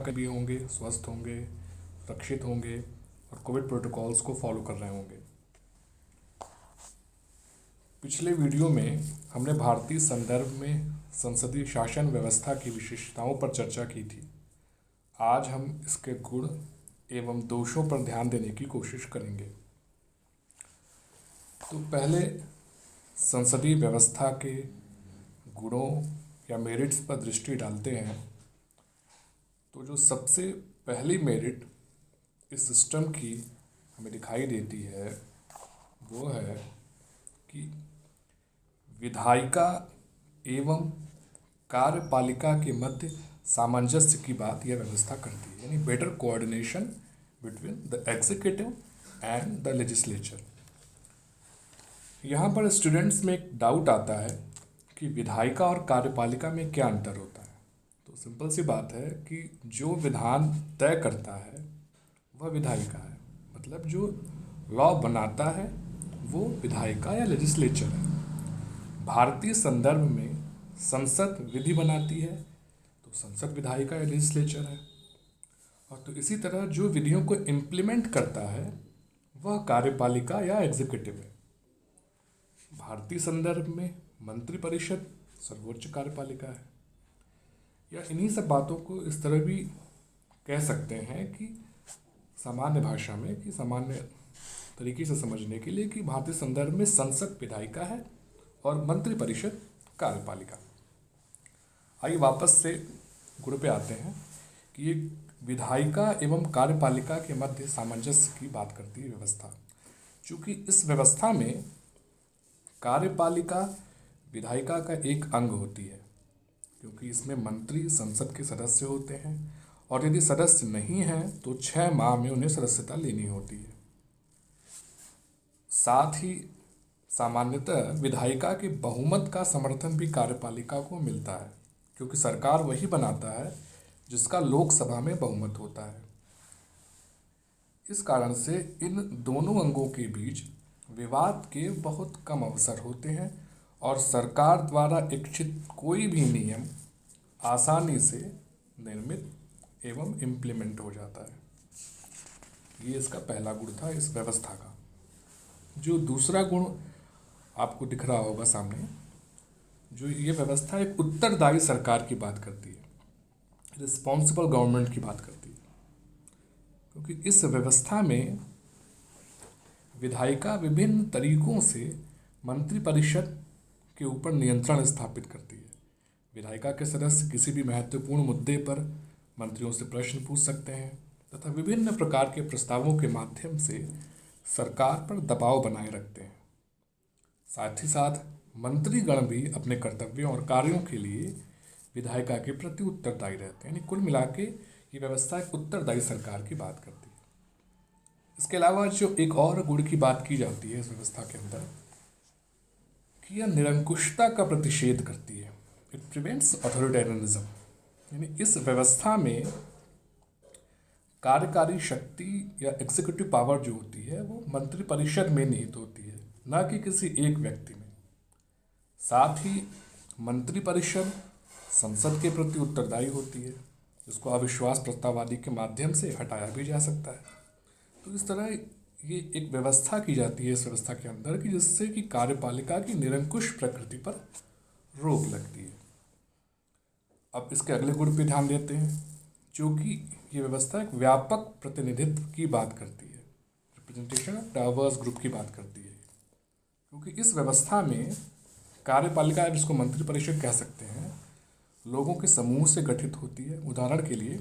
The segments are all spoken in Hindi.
भी होंगे, स्वस्थ होंगे, सुरक्षित होंगे और कोविड प्रोटोकॉल्स को फॉलो कर रहे होंगे। पिछले वीडियो में हमने भारतीय संदर्भ में संसदीय शासन व्यवस्था की विशेषताओं पर चर्चा की थी। आज हम इसके गुण एवं दोषों पर ध्यान देने की कोशिश करेंगे। तो पहले संसदीय व्यवस्था के गुणों या मेरिट्स पर दृष्टि डालते हैं। तो जो सबसे पहली मेरिट इस सिस्टम की हमें दिखाई देती है वो है कि विधायिका एवं कार्यपालिका के मध्य सामंजस्य की बात यह व्यवस्था करती है, यानी better coordination between the executive and the legislature. यहाँ पर स्टूडेंट्स में एक डाउट आता है कि विधायिका और कार्यपालिका में क्या अंतर होता है। तो सिंपल सी बात है कि जो विधान तय करता है वह विधायिका है, मतलब जो लॉ बनाता है वो विधायिका या लेजिस्लेचर है। भारतीय संदर्भ में संसद विधि बनाती है तो संसद विधायिका या लेजिस्लेचर है, और तो इसी तरह जो विधियों को इम्प्लीमेंट करता है वह कार्यपालिका या एग्जीक्यूटिव है। भारतीय संदर्भ में मंत्रिपरिषद सर्वोच्च कार्यपालिका है। या इन्हीं सब बातों को इस तरह भी कह सकते हैं कि सामान्य भाषा में, कि सामान्य तरीके से समझने के लिए, कि भारतीय संदर्भ में संसद विधायिका है और मंत्रिपरिषद कार्यपालिका। आइए वापस से गुण पे आते हैं कि ये विधायिका एवं कार्यपालिका के मध्य सामंजस्य की बात करती है व्यवस्था। चूँकि इस व्यवस्था में कार्यपालिका विधायिका का एक अंग होती है, क्योंकि इसमें मंत्री संसद के सदस्य होते हैं और यदि सदस्य नहीं हैं तो 6 माह में उन्हें सदस्यता लेनी होती है। साथ ही सामान्यतः विधायिका के बहुमत का समर्थन भी कार्यपालिका को मिलता है, क्योंकि सरकार वही बनाता है जिसका लोकसभा में बहुमत होता है। इस कारण से इन दोनों अंगों के बीच विवाद के बहुत कम अवसर होते हैं और सरकार द्वारा इच्छित कोई भी नियम आसानी से निर्मित एवं इम्प्लीमेंट हो जाता है। ये इसका पहला गुण था इस व्यवस्था का। जो दूसरा गुण आपको दिख रहा होगा सामने, जो ये व्यवस्था एक उत्तरदायी सरकार की बात करती है, रिस्पॉन्सिबल गवर्नमेंट की बात करती है, क्योंकि इस व्यवस्था में विधायिका विभिन्न तरीकों से मंत्रिपरिषद के ऊपर नियंत्रण स्थापित करती है। विधायिका के सदस्य किसी भी महत्वपूर्ण मुद्दे पर मंत्रियों से प्रश्न पूछ सकते हैं तथा विभिन्न प्रकार के प्रस्तावों के माध्यम से सरकार पर दबाव बनाए रखते हैं। साथ ही साथ मंत्रीगण भी अपने कर्तव्यों और कार्यों के लिए विधायिका के प्रति उत्तरदायी रहते हैं। यानी कुल मिला के ये व्यवस्था एक उत्तरदायी सरकार की बात करती है। इसके अलावा जो एक और गुण की बात की जाती है इस व्यवस्था के अंदर, कि यह निरंकुशता का प्रतिषेध करती है। It prevents authoritarianism. यानी इस व्यवस्था में कार्यकारी शक्ति या एग्जीक्यूटिव पावर जो होती है वो मंत्रिपरिषद में निहित होती है, न कि किसी एक व्यक्ति में। साथ ही मंत्रिपरिषद संसद के प्रति उत्तरदायी होती है, जिसको अविश्वास प्रस्ताव आदि के माध्यम से हटाया भी जा सकता है। तो इस तरह ये एक व्यवस्था की जाती है इस व्यवस्था के अंदर कि जिससे कि कार्यपालिका की निरंकुश प्रकृति पर रोक लगती है। अब इसके अगले गुण पे ध्यान देते हैं, जो कि ये व्यवस्था एक व्यापक प्रतिनिधित्व की बात करती है, रिप्रेजेंटेशन ऑफ डाइवर्स ग्रुप की बात करती है। क्योंकि इस व्यवस्था में कार्यपालिका, जिसको मंत्रिपरिषद कह सकते हैं, लोगों के समूह से गठित होती है। उदाहरण के लिए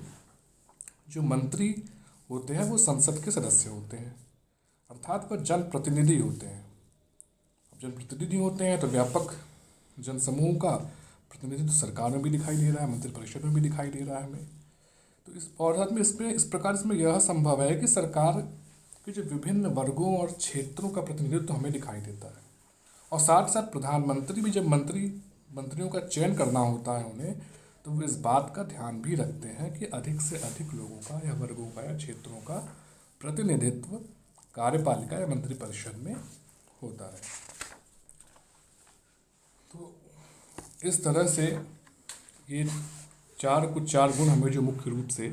जो मंत्री होते हैं वो संसद के सदस्य होते हैं, अर्थात वह जनप्रतिनिधि होते हैं। अब जनप्रतिनिधि होते हैं तो व्यापक जनसमूह का प्रतिनिधित्व सरकार में भी दिखाई दे रहा है, मंत्रिपरिषद में भी दिखाई दे रहा है हमें। तो इस और साथ में इसमें इस प्रकार इसमें यह संभव है कि सरकार के जो विभिन्न वर्गों और क्षेत्रों का प्रतिनिधित्व हमें दिखाई देता है। और साथ साथ प्रधानमंत्री भी जब मंत्रियों का चयन करना होता है उन्हें, तो वो इस बात का ध्यान भी रखते हैं कि अधिक से अधिक लोगों का या वर्गों का या क्षेत्रों का प्रतिनिधित्व कार्यपालिका या मंत्रिपरिषद में होता है। तो इस तरह से ये कुछ चार गुण हमें जो मुख्य रूप से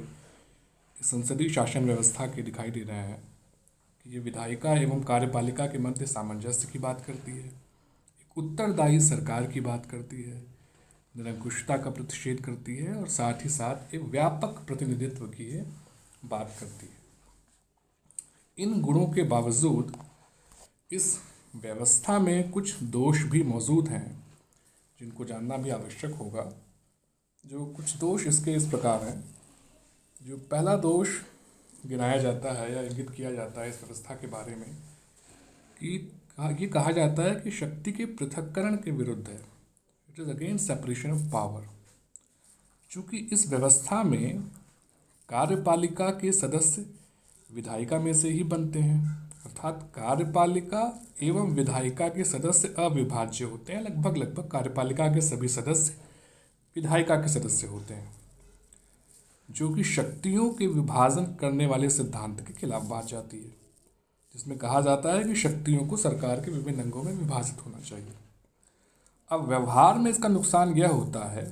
संसदीय शासन व्यवस्था के दिखाई दे रहे हैं कि ये विधायिका एवं कार्यपालिका के मध्य सामंजस्य की बात करती है, एक उत्तरदायी सरकार की बात करती है, निरंकुशता का प्रतिषेध करती है और साथ ही साथ एक व्यापक प्रतिनिधित्व की ये बात करती है। इन गुणों के बावजूद इस व्यवस्था में कुछ दोष भी मौजूद हैं जिनको जानना भी आवश्यक होगा। जो कुछ दोष इसके इस प्रकार हैं। जो पहला दोष गिनाया जाता है या इंगित किया जाता है इस व्यवस्था के बारे में कि ये कहा जाता है कि शक्ति के पृथक्करण के विरुद्ध है, it is against separation of power. चूँकि इस व्यवस्था में कार्यपालिका के सदस्य विधायिका में से ही बनते हैं, अर्थात कार्यपालिका एवं विधायिका के सदस्य अविभाज्य होते हैं। लगभग कार्यपालिका के सभी सदस्य विधायिका के सदस्य होते हैं, जो कि शक्तियों के विभाजन करने वाले सिद्धांत के खिलाफ बात जाती है, जिसमें कहा जाता है कि शक्तियों को सरकार के विभिन्न अंगों में विभाजित होना चाहिए। अब व्यवहार में इसका नुकसान यह होता है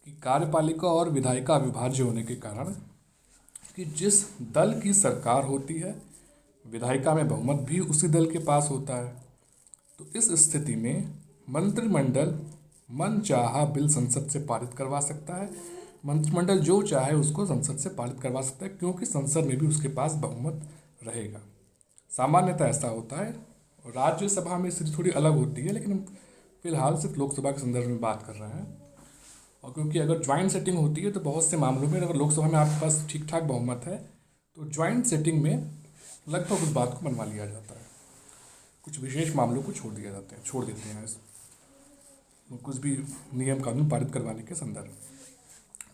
कि कार्यपालिका और विधायिका अविभाज्य होने के कारण कि जिस दल की सरकार होती है, विधायिका में बहुमत भी उसी दल के पास होता है। तो इस स्थिति में मंत्रिमंडल मनचाहा बिल संसद से पारित करवा सकता है। मंत्रिमंडल जो चाहे उसको संसद से पारित करवा सकता है, क्योंकि संसद में भी उसके पास बहुमत रहेगा। सामान्यतः ऐसा होता है। और राज्यसभा में स्थिति थोड़ी अलग होती है, लेकिन हम फिलहाल सिर्फ लोकसभा के संदर्भ में बात कर रहे हैं। और क्योंकि अगर ज्वाइंट सेटिंग होती है तो बहुत से मामलों में अगर लोकसभा में आपके पास ठीक ठाक बहुमत है तो ज्वाइंट सेटिंग में लगभग उस बात को मनवा लिया जाता है। कुछ विशेष मामलों को छोड़ देते हैं कुछ भी नियम कानून पारित करवाने के संदर्भ में।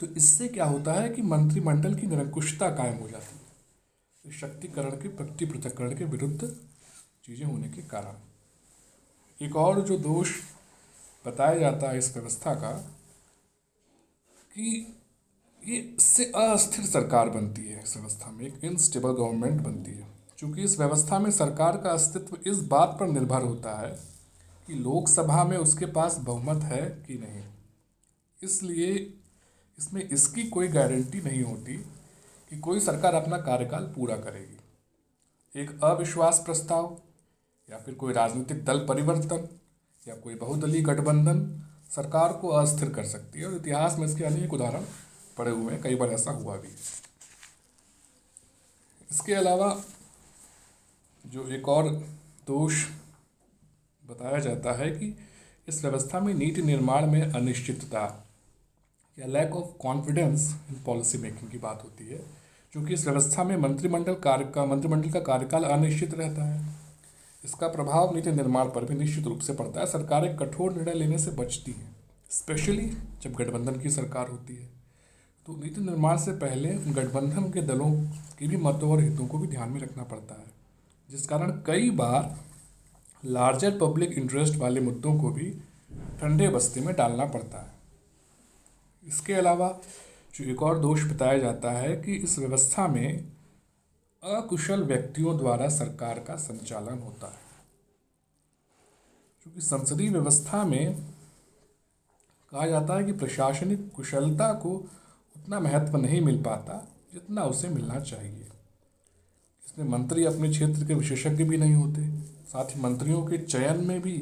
तो इससे क्या होता है कि मंत्रिमंडल की निरंकुशता कायम हो जाती है, शक्तिकरण के शक्ति पृथक्करण के विरुद्ध चीज़ें होने के कारण। एक और जो दोष बताया जाता है इस व्यवस्था का कि ये इससे अस्थिर सरकार बनती है। इस व्यवस्था में एक इनस्टेबल गवर्नमेंट बनती है, क्योंकि इस व्यवस्था में सरकार का अस्तित्व इस बात पर निर्भर होता है कि लोकसभा में उसके पास बहुमत है कि नहीं। इसलिए इसमें इसकी कोई गारंटी नहीं होती कि कोई सरकार अपना कार्यकाल पूरा करेगी। एक अविश्वास प्रस्ताव या फिर कोई राजनीतिक दल परिवर्तन या कोई बहुदलीय गठबंधन सरकार को अस्थिर कर सकती है, और इतिहास में इसके अनेक उदाहरण पड़े हुए हैं, कई बार ऐसा हुआ भी। इसके अलावा जो एक और दोष बताया जाता है कि इस व्यवस्था में नीति निर्माण में अनिश्चितता या lack of confidence in policy making की बात होती है, क्योंकि इस व्यवस्था में मंत्रिमंडल का कार्यकाल अनिश्चित रहता है। इसका प्रभाव नीति निर्माण पर भी निश्चित रूप से पड़ता है। सरकारें कठोर निर्णय लेने से बचती हैं, स्पेशली जब गठबंधन की सरकार होती है। तो नीति निर्माण से पहले गठबंधन के दलों की भी मतों और हितों को भी ध्यान में रखना पड़ता है, जिस कारण कई बार लार्जर पब्लिक इंटरेस्ट वाले मुद्दों को भी ठंडे बस्ते में डालना पड़ता है। इसके अलावा जो एक और दोष बताया जाता है कि इस व्यवस्था में अकुशल व्यक्तियों द्वारा सरकार का संचालन होता है, क्योंकि संसदीय व्यवस्था में कहा जाता है कि प्रशासनिक कुशलता को उतना महत्व नहीं मिल पाता जितना उसे मिलना चाहिए। इसमें मंत्री अपने क्षेत्र के विशेषज्ञ भी नहीं होते। साथ ही मंत्रियों के चयन में भी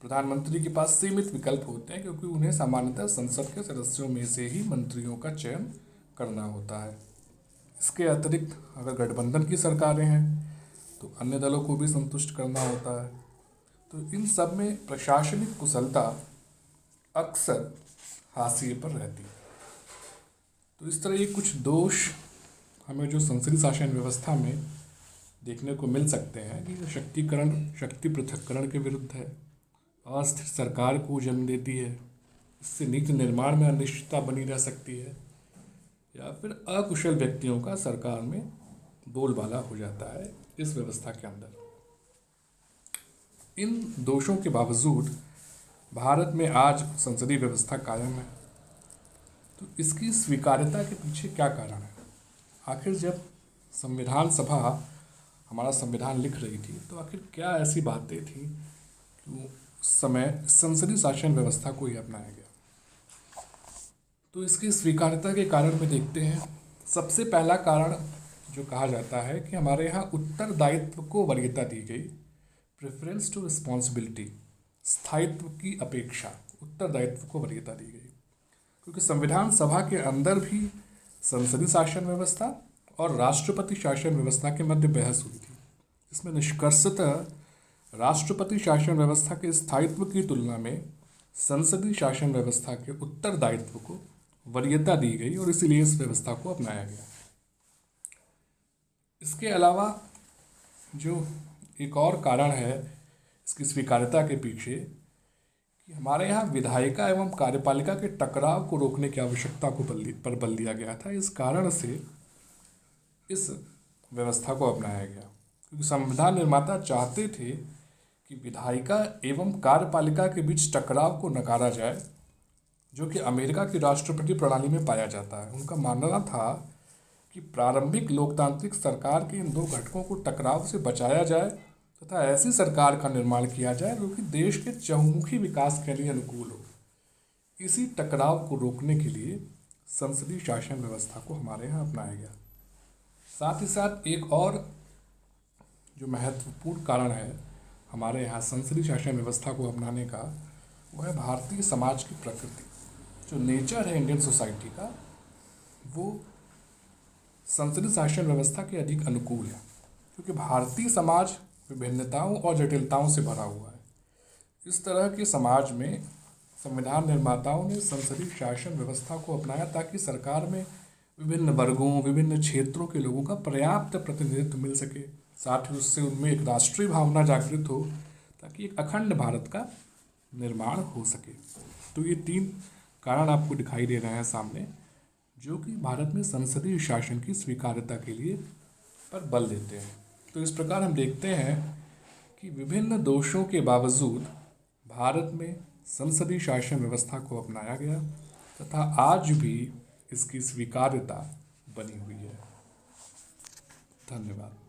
प्रधानमंत्री के पास सीमित विकल्प होते हैं, क्योंकि उन्हें सामान्यतः संसद के सदस्यों में से ही मंत्रियों का चयन करना होता है। इसके अतिरिक्त अगर गठबंधन की सरकारें हैं तो अन्य दलों को भी संतुष्ट करना होता है। तो इन सब में प्रशासनिक कुशलता अक्सर हाशिए पर रहती है। तो इस तरह ये कुछ दोष हमें जो संसदीय शासन व्यवस्था में देखने को मिल सकते हैं कि शक्ति पृथक्करण के विरुद्ध है, अस्थिर सरकार को जन्म देती है, इससे नीति निर्माण में अनिश्चितता बनी रह सकती है, या फिर अकुशल व्यक्तियों का सरकार में बोलबाला हो जाता है इस व्यवस्था के अंदर। इन दोषों के बावजूद भारत में आज संसदीय व्यवस्था कायम है। तो इसकी स्वीकार्यता के पीछे क्या कारण है? आखिर जब संविधान सभा हमारा संविधान लिख रही थी तो आखिर क्या ऐसी बातें थी कि उस समय संसदीय शासन व्यवस्था को ही अपनाया गया? तो इसकी स्वीकार्यता के कारण में देखते हैं सबसे पहला कारण जो कहा जाता है कि हमारे यहाँ उत्तरदायित्व को वरीयता दी गई, प्रेफरेंस टू रिस्पॉन्सिबिलिटी, स्थायित्व की अपेक्षा उत्तरदायित्व को वरीयता दी गई, क्योंकि संविधान सभा के अंदर भी संसदीय शासन व्यवस्था और राष्ट्रपति शासन व्यवस्था के मध्य बहस हुई थी, जिसमें निष्कर्षतः राष्ट्रपति शासन व्यवस्था के स्थायित्व की तुलना में संसदीय शासन व्यवस्था के उत्तरदायित्व को वरीयता दी गई और इसीलिए इस व्यवस्था को अपनाया गया। इसके अलावा जो एक और कारण है इसकी स्वीकार्यता के पीछे कि हमारे यहाँ विधायिका एवं कार्यपालिका के टकराव को रोकने की आवश्यकता को पर बल दिया गया था। इस कारण से इस व्यवस्था को अपनाया गया, क्योंकि संविधान निर्माता चाहते थे कि विधायिका एवं कार्यपालिका के बीच टकराव को नकारा जाए, जो कि अमेरिका की राष्ट्रपति प्रणाली में पाया जाता है। उनका मानना था कि प्रारंभिक लोकतांत्रिक सरकार के इन दो घटकों को टकराव से बचाया जाए तथा ऐसी सरकार का निर्माण किया जाए जो कि देश के चहुमुखी विकास के लिए अनुकूल हो। इसी टकराव को रोकने के लिए संसदीय शासन व्यवस्था को हमारे यहाँ अपनाया गया। साथ ही साथ एक और जो महत्वपूर्ण कारण है हमारे यहाँ संसदीय शासन व्यवस्था को अपनाने का, वो है भारतीय समाज की प्रकृति। जो नेचर है इंडियन सोसाइटी का, वो संसदीय शासन व्यवस्था के अधिक अनुकूल है, क्योंकि भारतीय समाज विभिन्नताओं और जटिलताओं से भरा हुआ है। इस तरह के समाज में संविधान निर्माताओं ने संसदीय शासन व्यवस्था को अपनाया ताकि सरकार में विभिन्न वर्गों, विभिन्न क्षेत्रों के लोगों का पर्याप्त प्रतिनिधित्व मिल सके, साथ ही उससे उनमें एक राष्ट्रीय भावना जागृत हो ताकि एक अखंड भारत का निर्माण हो सके। तो ये 3 कारण आपको दिखाई दे रहे हैं सामने, जो कि भारत में संसदीय शासन की स्वीकार्यता के लिए पर बल देते हैं। तो इस प्रकार हम देखते हैं कि विभिन्न दोषों के बावजूद भारत में संसदीय शासन व्यवस्था को अपनाया गया तथा आज भी इसकी स्वीकार्यता बनी हुई है। धन्यवाद।